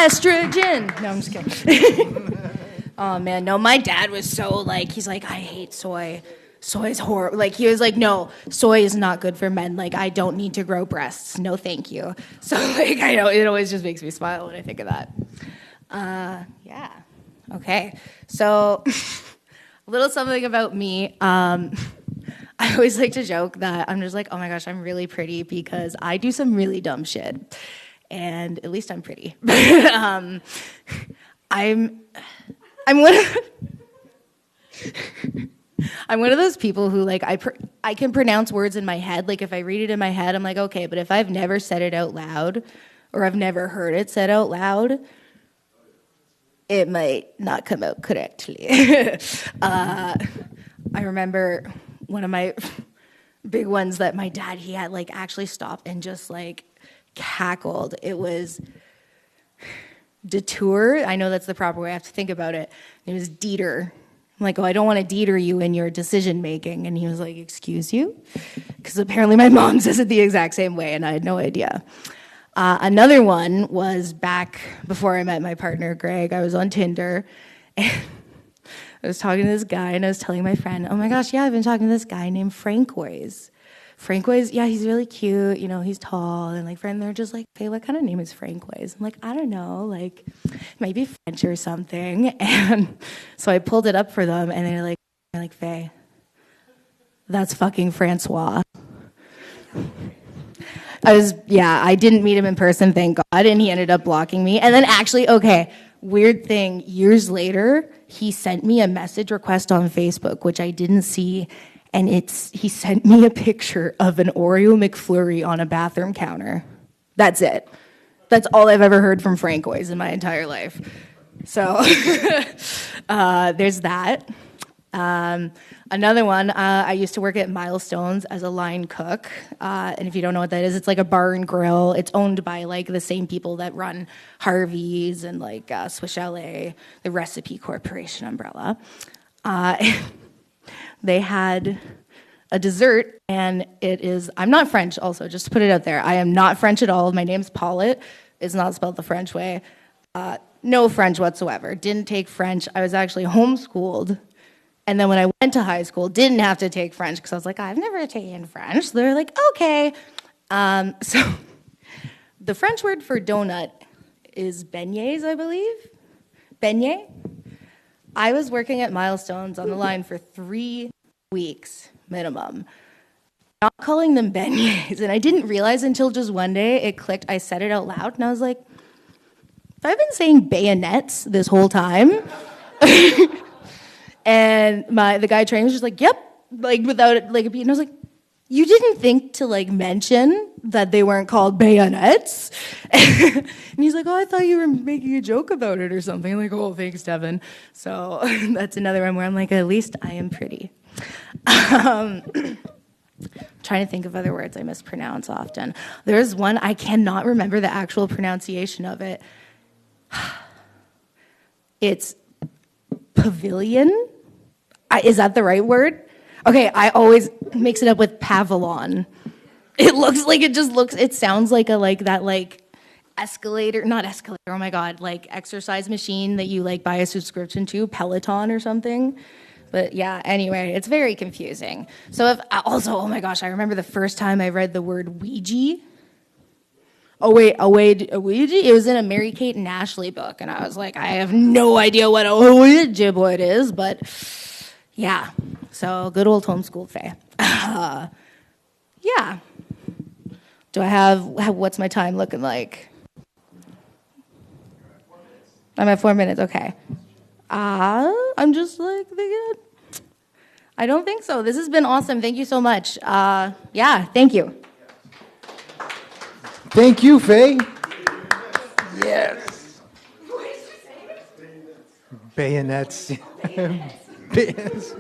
estrogen. No, I'm just kidding. Oh, man, no, my dad was so, like, he's like, I hate soy. Soy's horrible. Like, he was like, no, soy is not good for men. Like, I don't need to grow breasts. No, thank you. So, like, I know, it always just makes me smile when I think of that. Yeah. Okay. So, a little something about me. I always like to joke that I'm just like, oh my gosh, I'm really pretty because I do some really dumb shit. And at least I'm pretty. I'm one of those people who, like, I can pronounce words in my head. Like, if I read it in my head, I'm like, okay, but if I've never said it out loud or I've never heard it said out loud, it might not come out correctly. I remember one of my big ones that my dad, he had, like, actually stopped and just, like, cackled. It was detour. I know that's the proper way I have to think about it. It was deter. I'm like, oh, I don't want to deter you in your decision making. And he was like, excuse you? Because apparently my mom says it the exact same way, and I had no idea. Another one was back before I met my partner, Greg. I was on Tinder, and I was talking to this guy, and I was telling my friend, oh my gosh, yeah, I've been talking to this guy named Frankways. Frankways, yeah, he's really cute, you know, he's tall, and like, friend, they're just like, hey, what kind of name is Frankways? I'm like, I don't know, like, maybe French or something. And so I pulled it up for them, and they're like, Faye, that's fucking Francois. I didn't meet him in person, thank God, and he ended up blocking me. And then actually, okay, weird thing, years later, he sent me a message request on Facebook, which I didn't see. And he sent me a picture of an Oreo McFlurry on a bathroom counter. That's it. That's all I've ever heard from Frankways in my entire life. So there's that. Another one, I used to work at Milestones as a line cook. And if you don't know what that is, it's like a bar and grill. It's owned by like the same people that run Harvey's and like Swiss Chalet, the Recipe Corporation umbrella. They had a dessert, and it is, I'm not French also, just to put it out there. I am not French at all. My name's POLLETT. It's not spelled the French way. No French whatsoever. Didn't take French. I was actually homeschooled. And then when I went to high school, didn't have to take French because I was like, I've never taken French. So they're like, okay. So the French word for donut is beignets, I believe. Beignet. I was working at Milestones on the line for 3 weeks minimum, not calling them beignets. And I didn't realize until just one day it clicked. I said it out loud, and I was like, I've been saying bayonets this whole time. And the guy training was just like, yep, like without it, like a beat. And I was like, you didn't think to like mention that they weren't called bayonets? And he's like, oh, I thought you were making a joke about it or something. I'm like, oh, thanks, Devin. So that's another one where I'm like, at least I am pretty. Trying to think of other words I mispronounce often. There's one, I cannot remember the actual pronunciation of it. It's pavilion? Is that the right word? Okay, I always mix it up with Pavilion. It looks like it sounds like escalator, not escalator, oh my God, like exercise machine that you like buy a subscription to, Peloton or something. But yeah, anyway, it's very confusing. So oh my gosh, I remember the first time I read the word Ouija. Oh wait, a Ouija? It was in a Mary-Kate and Ashley book, and I was like, I have no idea what a Ouija board is, but yeah. So good old homeschool Faye. Yeah. Do I have, what's my time looking like? I'm at 4 minutes, okay. I'm just like thinking, I don't think so. This has been awesome. Thank you so much. Yeah, thank you. Thank you, Faye. Yes. Bayonets. Bayonets.